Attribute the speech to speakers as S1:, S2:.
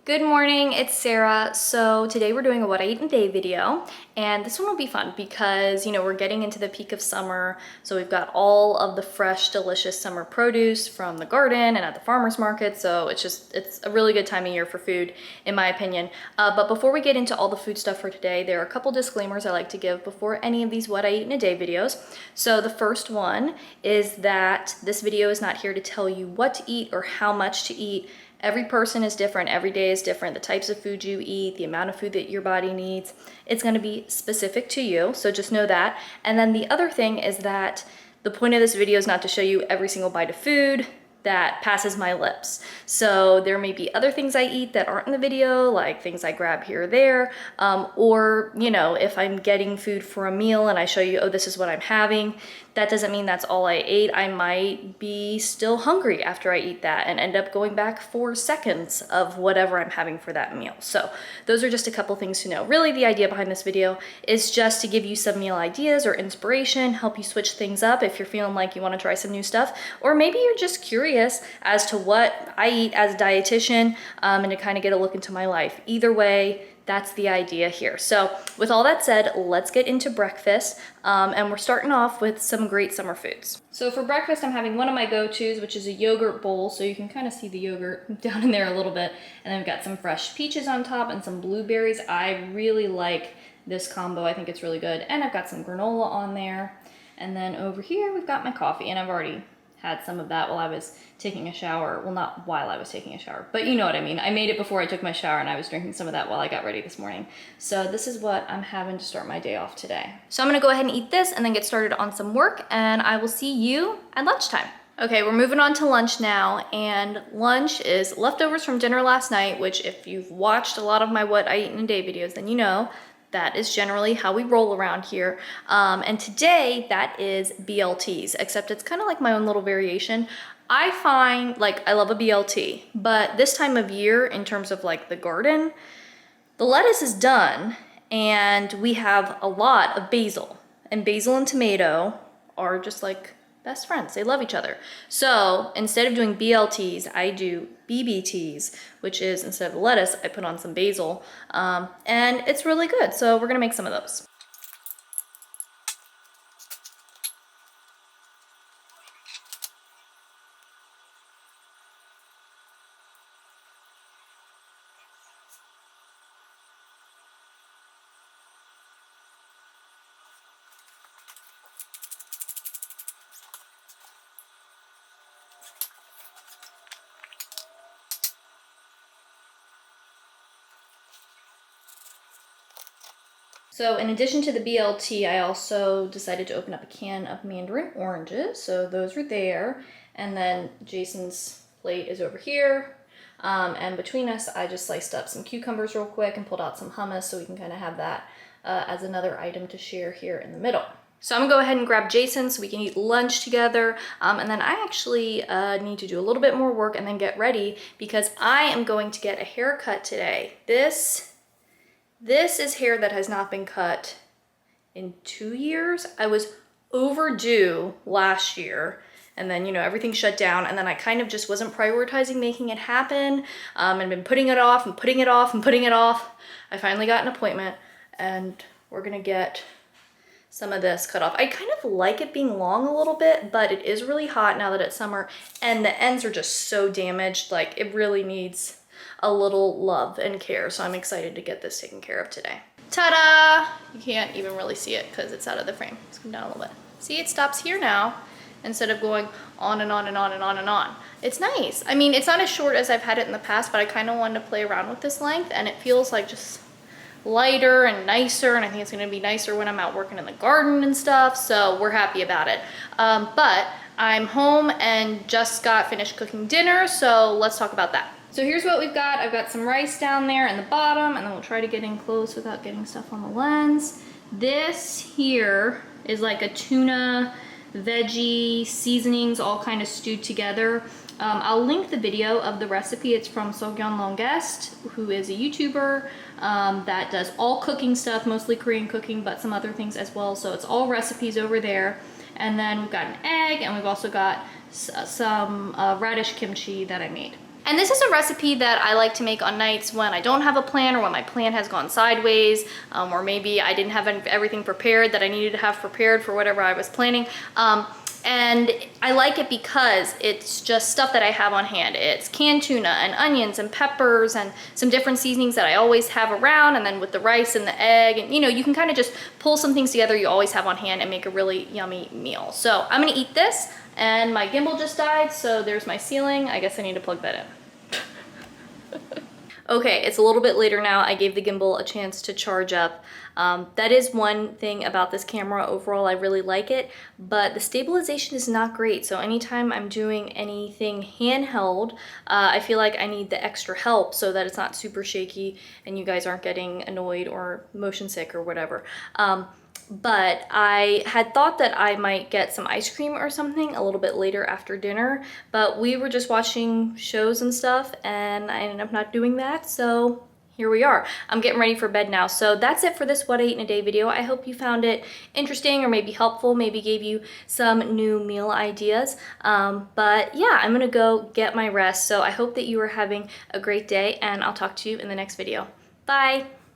S1: Good morning, it's Sarah. So today we're doing a what I eat in a day video, and this one will be fun because, we're getting into the peak of summer. So we've got all of the fresh, delicious summer produce from the garden and at the farmer's market. So it's a really good time of year for food, in my opinion. But before we get into all the food stuff for today, there are a couple disclaimers I like to give before any of these what I eat in a day videos. So the first one is that this video is not here to tell you what to eat or how much to eat. Every person is different, every day is different. The types of food you eat, the amount of food that your body needs, it's gonna be specific to you, so just know that. And then the other thing is that the point of this video is not to show you every single bite of food that passes my lips. So there may be other things I eat that aren't in the video, like things I grab here or there, or if I'm getting food for a meal and I show you, oh, this is what I'm having, that doesn't mean that's all I ate. I might be still hungry after I eat that and end up going back 4 seconds of whatever I'm having for that meal. So those are just a couple things to know. Really, the idea behind this video is just to give you some meal ideas or inspiration, help you switch things up if you're feeling like you want to try some new stuff, or maybe you're just curious as to what I eat as a dietitian, and to kind of get a look into my life. Either way, that's the idea here. So with all that said, let's get into breakfast. And we're starting off with some great summer foods. So for breakfast, I'm having one of my go-tos, which is a yogurt bowl. So you can kind of see the yogurt down in there a little bit. And then we've got some fresh peaches on top and some blueberries. I really like this combo. I think it's really good. And I've got some granola on there. And then over here, we've got my coffee, and I've already had some of that while I was taking a shower. Well, not while I was taking a shower, but you know what I mean. I made it before I took my shower, and I was drinking some of that while I got ready this morning. So this is what I'm having to start my day off today. So I'm gonna go ahead and eat this and then get started on some work, and I will see you at lunchtime. Okay, we're moving on to lunch now, and lunch is leftovers from dinner last night, which if you've watched a lot of my what I eat in a day videos, then you know that is generally how we roll around here. And today that is BLTs, except it's kind of like my own little variation. I find, like, I love a BLT, but this time of year, in terms of like the garden, the lettuce is done and we have a lot of basil, and basil and tomato are just like best friends. They love each other. So instead of doing BLTs, I do BBTs, which is instead of lettuce, I put on some basil, and it's really good. So we're gonna make some of those. So in addition to the BLT, I also decided to open up a can of mandarin oranges. So those are there. And then Jason's plate is over here. And between us, I just sliced up some cucumbers real quick and pulled out some hummus so we can kind of have that as another item to share here in the middle. So I'm gonna go ahead and grab Jason so we can eat lunch together. And then I actually need to do a little bit more work and then get ready because I am going to get a haircut today. This is hair that has not been cut in 2 years. I was overdue last year, and then, everything shut down, and then I kind of just wasn't prioritizing making it happen, and been putting it off and putting it off and putting it off. I finally got an appointment, and we're gonna get some of this cut off. I kind of like it being long a little bit, but it is really hot now that it's summer, and the ends are just so damaged. Like, it really needs a little love and care, so I'm excited to get this taken care of today. Ta-da! You can't even really see it because it's out of the frame. Let's come down a little bit. See, it stops here now instead of going on and on and on and on and on. It's nice. I mean, it's not as short as I've had it in the past, but I kind of wanted to play around with this length, and it feels like just lighter and nicer, and I think it's gonna be nicer when I'm out working in the garden and stuff, so we're happy about it. But I'm home and just got finished cooking dinner, so let's talk about that. So here's what we've got. I've got some rice down there in the bottom, and then we'll try to get in close without getting stuff on the lens. This here is like a tuna, veggie, seasonings all kind of stewed together. I'll link the video of the recipe. It's from Sogyeon Longest, who is a YouTuber that does all cooking stuff, mostly Korean cooking, but some other things as well. So it's all recipes over there. And then we've got an egg, and we've also got some radish kimchi that I made. And this is a recipe that I like to make on nights when I don't have a plan or when my plan has gone sideways, or maybe I didn't have everything prepared that I needed to have prepared for whatever I was planning. And I like it because it's just stuff that I have on hand. It's canned tuna and onions and peppers and some different seasonings that I always have around, and then with the rice and the egg, and you can kind of just pull some things together you always have on hand and make a really yummy meal. So I'm gonna eat this, and my gimbal just died, so there's my ceiling. I guess I need to plug that in. Okay, it's a little bit later now. I gave the gimbal a chance to charge up. That is one thing about this camera. Overall, I really like it, but the stabilization is not great. So anytime I'm doing anything handheld, I feel like I need the extra help so that it's not super shaky and you guys aren't getting annoyed or motion sick or whatever. But I had thought that I might get some ice cream or something a little bit later after dinner, but we were just watching shows and stuff and I ended up not doing that, so here we are. I'm getting ready for bed now. So that's it for this What I Eat in a Day video. I hope you found it interesting or maybe helpful, maybe gave you some new meal ideas. But yeah, I'm gonna go get my rest. So I hope that you are having a great day, and I'll talk to you in the next video. Bye.